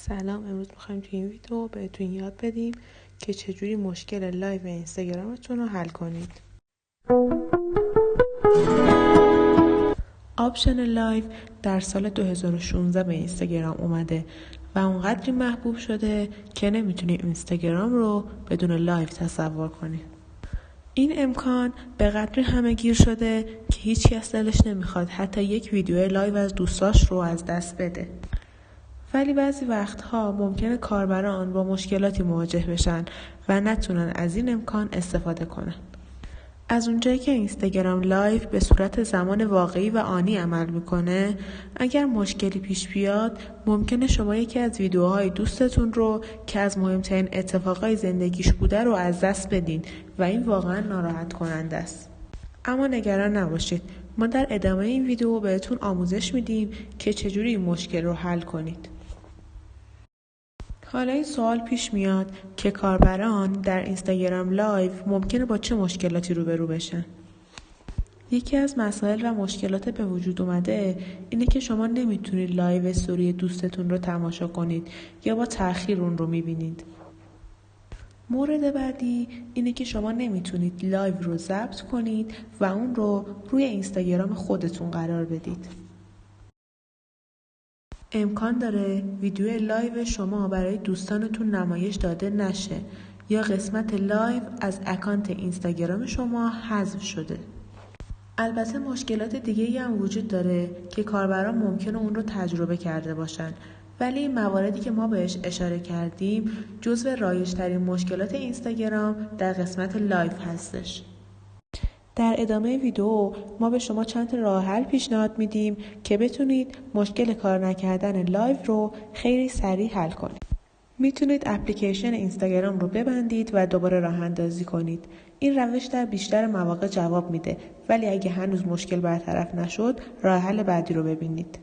سلام. امروز میخوایم توی این ویدیو بهتون یاد بدیم که چجوری مشکل لایو اینستاگرامتون رو حل کنید. آپشن لایو در سال 2016 به اینستاگرام اومده و اونقدری محبوب شده که نمیتونید اینستاگرام رو بدون لایو تصور کنید. این امکان به قدری همه گیر شده که هیچ کس دلش نمیخواد حتی یک ویدیو لایو از دوستاش رو از دست بده. ولی بعضی وقتها ممکنه کاربران با مشکلاتی مواجه بشن و نتونن از این امکان استفاده کنن. از اونجایی که اینستاگرام لایو به صورت زمان واقعی و آنی عمل میکنه، اگر مشکلی پیش بیاد ممکنه شما یکی از ویدیوهای دوستتون رو که از مهمترین اتفاقای زندگیش بوده رو از دست بدین و این واقعا ناراحت کننده است. اما نگران نباشید، ما در ادامه این ویدیو بهتون آموزش میدیم که چجوری این مشکل رو حل کنید. حالا این سوال پیش میاد که کاربران در اینستاگرام لایو ممکنه با چه مشکلاتی روبرو بشن؟ یکی از مسائل و مشکلات به وجود اومده اینه که شما نمیتونید لایو استوری دوستتون رو تماشا کنید یا با تأخیر اون رو میبینید. مورد بعدی اینه که شما نمیتونید لایو رو ضبط کنید و اون رو روی اینستاگرام خودتون قرار بدید. امکان داره ویدیو لایو شما برای دوستانتون نمایش داده نشه یا قسمت لایو از اکانت اینستاگرام شما حذف شده. البته مشکلات دیگه‌ای هم وجود داره که کاربران ممکنه اون رو تجربه کرده باشن، ولی این مواردی که ما بهش اشاره کردیم جزو رایج‌ترین مشکلات اینستاگرام در قسمت لایو هستش. در ادامه ویدیو ما به شما چند تا راه حل پیشنهاد میدیم که بتونید مشکل کار نکردن لایو رو خیلی سریع حل کنید. میتونید اپلیکیشن اینستاگرام رو ببندید و دوباره راه اندازی کنید. این روش در بیشتر مواقع جواب میده، ولی اگه هنوز مشکل برطرف نشد راه حل بعدی رو ببینید.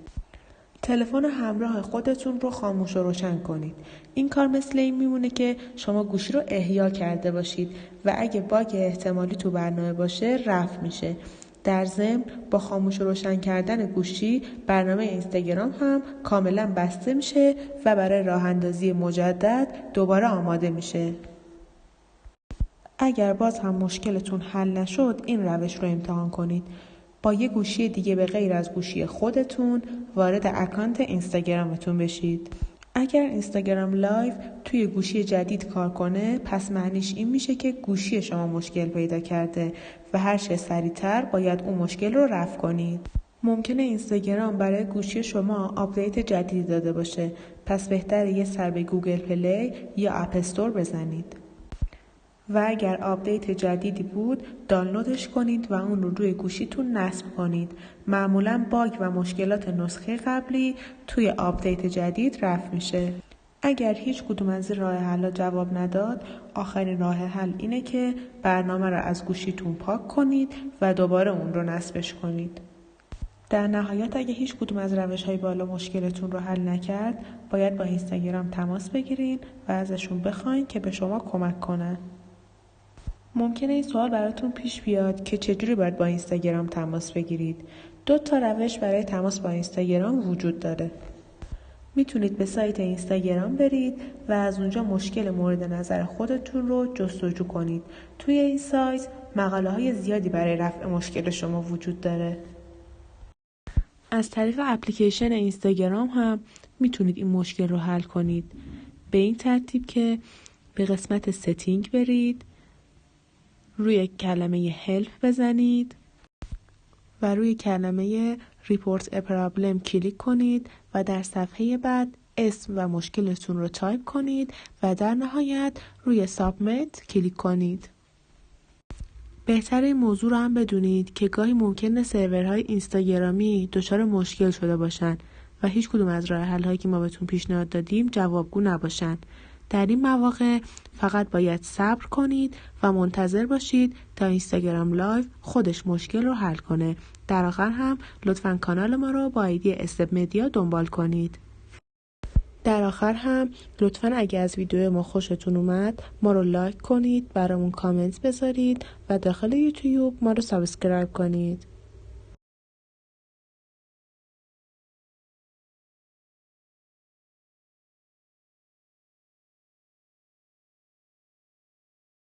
تلفن همراه خودتون رو خاموش و روشن کنید. این کار مثل این میمونه که شما گوشی رو احیا کرده باشید و اگه باگ احتمالی تو برنامه باشه رفع میشه. در ضمن با خاموش و روشن کردن گوشی برنامه اینستاگرام هم کاملا بسته میشه و برای راه اندازی مجدد دوباره آماده میشه. اگر باز هم مشکلتون حل نشد این روش رو امتحان کنید. با یه گوشی دیگه به غیر از گوشی خودتون وارد اکانت اینستاگرامتون بشید. اگر اینستاگرام لایو توی گوشی جدید کار کنه پس معنیش این میشه که گوشی شما مشکل پیدا کرده و هر چه سریعتر باید اون مشکل رو رفع کنید. ممکنه اینستاگرام برای گوشی شما آپدیت جدیدی داده باشه، پس بهتره یه سر به گوگل پلی یا اپ استور بزنید. و اگر آپدیت جدیدی بود دانلودش کنید و اون رو روی گوشیتون نصب کنید. معمولاً باگ و مشکلات نسخه قبلی توی آپدیت جدید رفع میشه. اگر هیچ کدوم از این راه حل جواب نداد، آخرین راه حل اینه که برنامه رو از گوشیتون پاک کنید و دوباره اون رو نصبش کنید. در نهایت اگه هیچ کدوم از روش‌های بالا مشکلتون رو حل نکرد، باید با اینستاگرام تماس بگیرین و ازشون بخواین که به شما کمک کنن. ممکنه این سوال براتون پیش بیاد که چجوری باید با اینستاگرام تماس بگیرید. 2 تا روش برای تماس با اینستاگرام وجود داره. میتونید به سایت اینستاگرام برید و از اونجا مشکل مورد نظر خودتون رو جستجو کنید. توی این سایت مقاله‌های زیادی برای رفع مشکل شما وجود داره. از طریق اپلیکیشن اینستاگرام هم میتونید این مشکل رو حل کنید. به این ترتیب که به قسمت ستینگ برید، روی کلمه هلپ بزنید و روی کلمه ریپورت ا پرابلم کلیک کنید و در صفحه بعد اسم و مشکلتون رو تایپ کنید و در نهایت روی سابمیت کلیک کنید. بهتر این موضوع رو هم بدونید که گاهی ممکنه سرورهای اینستاگرامی دچار مشکل شده باشن و هیچ کدوم از راه حل‌هایی که ما بهتون پیشنهاد دادیم جوابگو نباشن. در این مواقع فقط باید صبر کنید و منتظر باشید تا اینستاگرام لایو خودش مشکل رو حل کنه. در آخر هم لطفاً کانال ما رو با آیدی استپ مدیا دنبال کنید. در آخر هم لطفاً اگه از ویدیو ما خوشتون اومد ما رو لایک کنید، برامون کامنت بذارید و داخل یوتیوب ما رو سابسکرایب کنید.